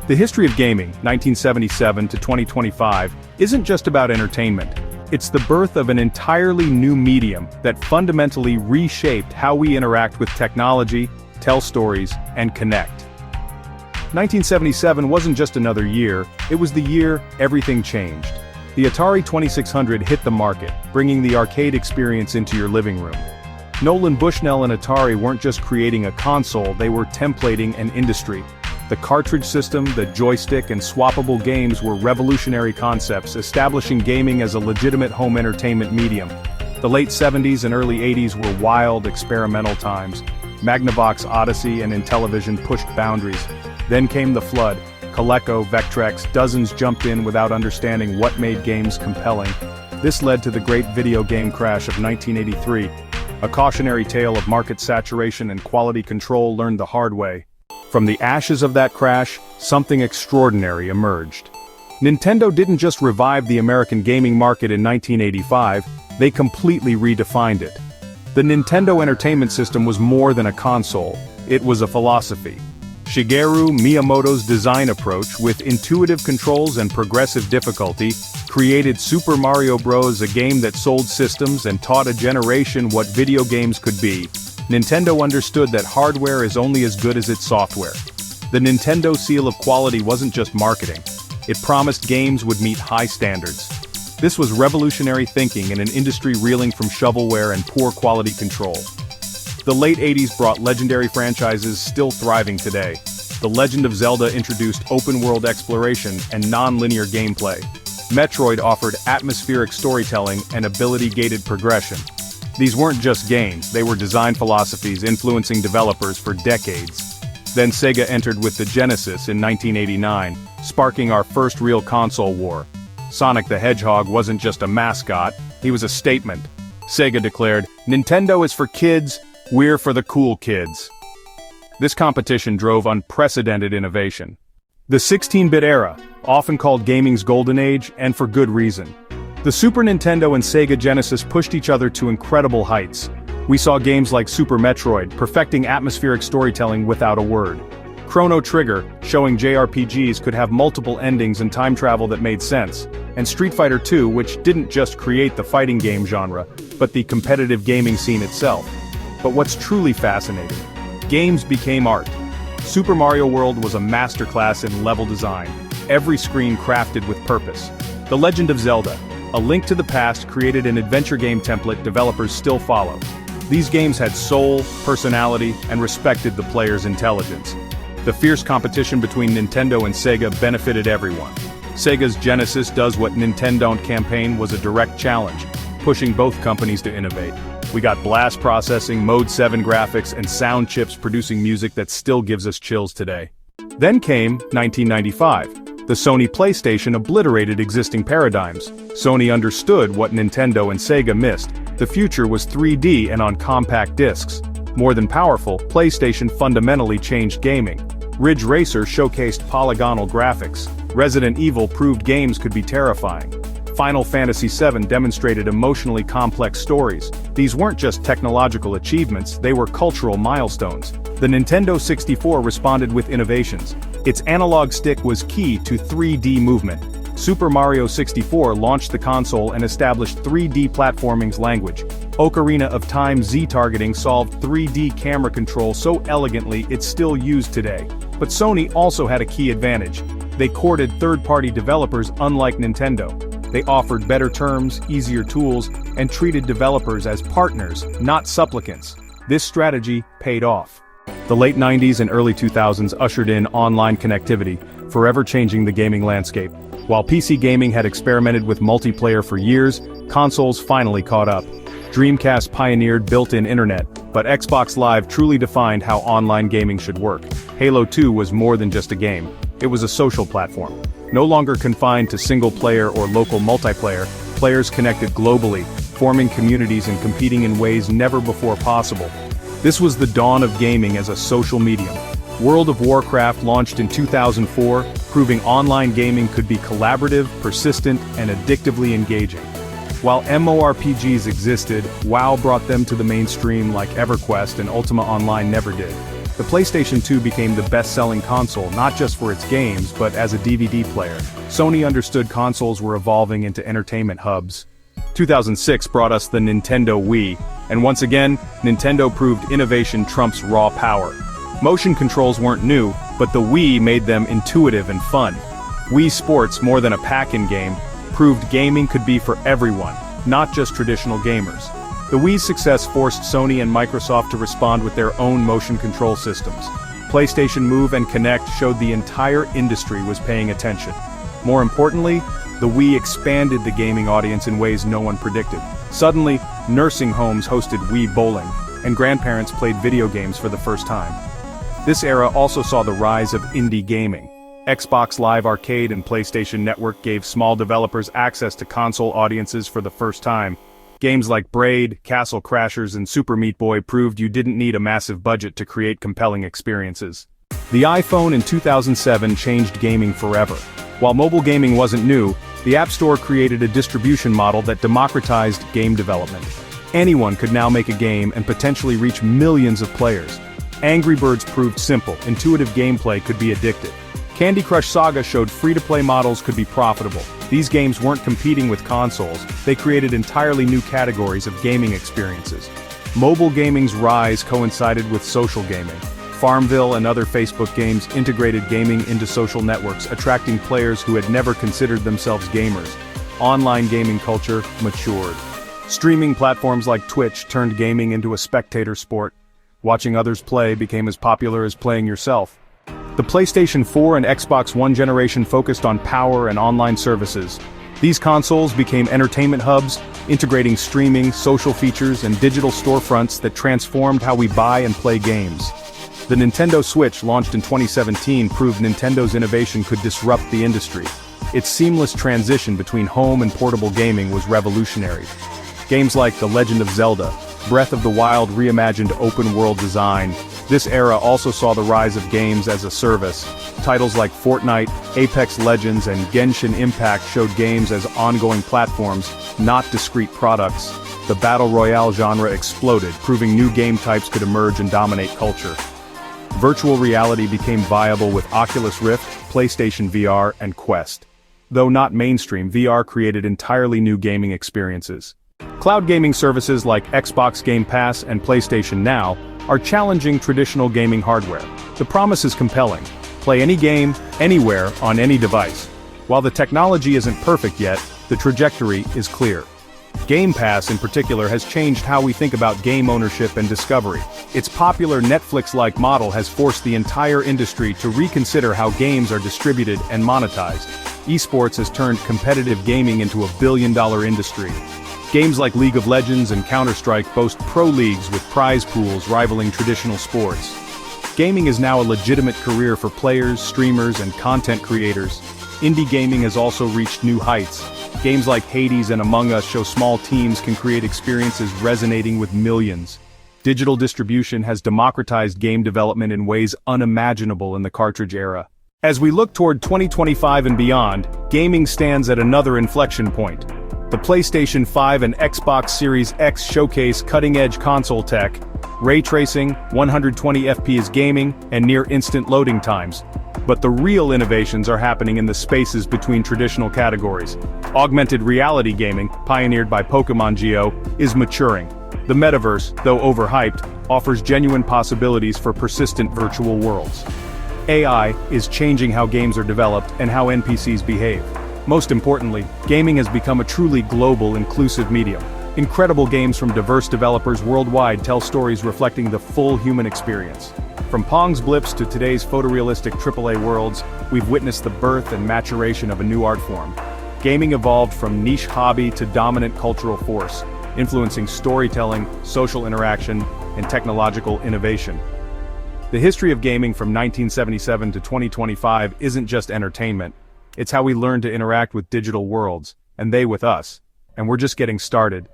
The history of gaming, 1977 to 2025, isn't just about entertainment. It's the birth of an entirely new medium that fundamentally reshaped how we interact with technology, tell stories, and connect. 1977 wasn't just another year, it was the year everything changed. The Atari 2600 hit the market, bringing the arcade experience into your living room. Nolan Bushnell and Atari weren't just creating a console, they were templating an industry. The cartridge system, the joystick, and swappable games were revolutionary concepts, establishing gaming as a legitimate home entertainment medium. The late 70s and early 80s were wild, experimental times. Magnavox Odyssey and Intellivision pushed boundaries. Then came the flood. Coleco, Vectrex, dozens jumped in without understanding what made games compelling. This led to the great video game crash of 1983. A cautionary tale of market saturation and quality control learned the hard way. From the ashes of that crash, something extraordinary emerged. Nintendo didn't just revive the American gaming market in 1985, they completely redefined it. The Nintendo Entertainment System was more than a console, it was a philosophy. Shigeru Miyamoto's design approach, with intuitive controls and progressive difficulty, created Super Mario Bros., a game that sold systems and taught a generation what video games could be. Nintendo understood that hardware is only as good as its software. The Nintendo seal of quality wasn't just marketing. It promised games would meet high standards. This was revolutionary thinking in an industry reeling from shovelware and poor quality control. The late 80s brought legendary franchises still thriving today. The Legend of Zelda introduced open-world exploration and non-linear gameplay. Metroid offered atmospheric storytelling and ability-gated progression. These weren't just games, they were design philosophies influencing developers for decades. Then Sega entered with the Genesis in 1989, sparking our first real console war. Sonic the Hedgehog wasn't just a mascot, he was a statement. Sega declared, "Nintendo is for kids, we're for the cool kids." This competition drove unprecedented innovation. The 16-bit era, often called gaming's golden age, and for good reason. The Super Nintendo and Sega Genesis pushed each other to incredible heights. We saw games like Super Metroid, perfecting atmospheric storytelling without a word. Chrono Trigger, showing JRPGs could have multiple endings and time travel that made sense. And Street Fighter II, which didn't just create the fighting game genre, but the competitive gaming scene itself. But what's truly fascinating? Games became art. Super Mario World was a masterclass in level design, every screen crafted with purpose. The Legend of Zelda, A Link to the Past, created an adventure game template developers still follow. These games had soul, personality, and respected the player's intelligence. The fierce competition between Nintendo and Sega benefited everyone. Sega's Genesis Does What Nintendo Don't campaign was a direct challenge, pushing both companies to innovate. We got blast processing, Mode 7 graphics, and sound chips producing music that still gives us chills today. Then came 1995. The Sony PlayStation obliterated existing paradigms. Sony understood what Nintendo and Sega missed. The future was 3D and on compact discs. More than powerful, PlayStation fundamentally changed gaming. Ridge Racer showcased polygonal graphics. Resident Evil proved games could be terrifying. Final Fantasy VII demonstrated emotionally complex stories. These weren't just technological achievements, they were cultural milestones. The Nintendo 64 responded with innovations. Its analog stick was key to 3D movement. Super Mario 64 launched the console and established 3D platforming's language. Ocarina of Time Z-targeting solved 3D camera control so elegantly it's still used today. But Sony also had a key advantage. They courted third-party developers unlike Nintendo. They offered better terms, easier tools, and treated developers as partners, not supplicants. This strategy paid off. The late 90s and early 2000s ushered in online connectivity, forever changing the gaming landscape. While PC gaming had experimented with multiplayer for years, consoles finally caught up. Dreamcast pioneered built-in internet, but Xbox Live truly defined how online gaming should work. Halo 2 was more than just a game. It was a social platform. No longer confined to single-player or local multiplayer, players connected globally, forming communities and competing in ways never before possible. This was the dawn of gaming as a social medium. World of Warcraft launched in 2004, proving online gaming could be collaborative, persistent, and addictively engaging. While MMORPGs existed, WoW brought them to the mainstream like EverQuest and Ultima Online never did. The PlayStation 2 became the best-selling console not just for its games but as a DVD player. Sony understood consoles were evolving into entertainment hubs. 2006 brought us the Nintendo Wii, and once again, Nintendo proved innovation trumps raw power. Motion controls weren't new, but the Wii made them intuitive and fun. Wii Sports, more than a pack-in game, proved gaming could be for everyone, not just traditional gamers. The Wii's success forced Sony and Microsoft to respond with their own motion control systems. PlayStation Move and Kinect showed the entire industry was paying attention. More importantly, the Wii expanded the gaming audience in ways no one predicted. Suddenly, nursing homes hosted Wii bowling, and grandparents played video games for the first time. This era also saw the rise of indie gaming. Xbox Live Arcade and PlayStation Network gave small developers access to console audiences for the first time. Games like Braid, Castle Crashers, and Super Meat Boy proved you didn't need a massive budget to create compelling experiences. The iPhone in 2007 changed gaming forever. While mobile gaming wasn't new, the App Store created a distribution model that democratized game development. Anyone could now make a game and potentially reach millions of players. Angry Birds proved simple, intuitive gameplay could be addictive. Candy Crush Saga showed free-to-play models could be profitable. These games weren't competing with consoles, they created entirely new categories of gaming experiences. Mobile gaming's rise coincided with social gaming. Farmville and other Facebook games integrated gaming into social networks, attracting players who had never considered themselves gamers. Online gaming culture matured. Streaming platforms like Twitch turned gaming into a spectator sport. Watching others play became as popular as playing yourself. The PlayStation 4 and Xbox One generation focused on power and online services. These consoles became entertainment hubs, integrating streaming, social features, and digital storefronts that transformed how we buy and play games. The Nintendo Switch, launched in 2017, proved Nintendo's innovation could disrupt the industry. Its seamless transition between home and portable gaming was revolutionary. Games like The Legend of Zelda, Breath of the Wild reimagined open-world design. This era also saw the rise of games as a service. Titles like Fortnite, Apex Legends, and Genshin Impact showed games as ongoing platforms, not discrete products. The Battle Royale genre exploded, proving new game types could emerge and dominate culture. Virtual reality became viable with Oculus Rift, PlayStation VR, and Quest. Though not mainstream, VR created entirely new gaming experiences. Cloud gaming services like Xbox Game Pass and PlayStation Now are challenging traditional gaming hardware. The promise is compelling. Play any game, anywhere, on any device. While the technology isn't perfect yet, the trajectory is clear. Game Pass in particular has changed how we think about game ownership and discovery. Its popular Netflix-like model has forced the entire industry to reconsider how games are distributed and monetized. Esports has turned competitive gaming into a billion-dollar industry. Games like League of Legends and Counter-Strike boast pro leagues with prize pools rivaling traditional sports. Gaming is now a legitimate career for players, streamers, and content creators. Indie gaming has also reached new heights. Games like Hades and Among Us show small teams can create experiences resonating with millions. Digital distribution has democratized game development in ways unimaginable in the cartridge era. As we look toward 2025 and beyond, gaming stands at another inflection point. The PlayStation 5 and Xbox Series X showcase cutting-edge console tech, ray tracing, 120 FPS gaming, and near-instant loading times. But the real innovations are happening in the spaces between traditional categories. Augmented reality gaming, pioneered by Pokémon Go, is maturing. The metaverse, though overhyped, offers genuine possibilities for persistent virtual worlds. AI is changing how games are developed and how NPCs behave. Most importantly, gaming has become a truly global, inclusive medium. Incredible games from diverse developers worldwide tell stories reflecting the full human experience. From Pong's Blips to today's photorealistic AAA worlds, we've witnessed the birth and maturation of a new art form. Gaming evolved from niche hobby to dominant cultural force, influencing storytelling, social interaction, and technological innovation. The history of gaming from 1977 to 2025 isn't just entertainment. It's how we learn to interact with digital worlds, and they with us. And we're just getting started.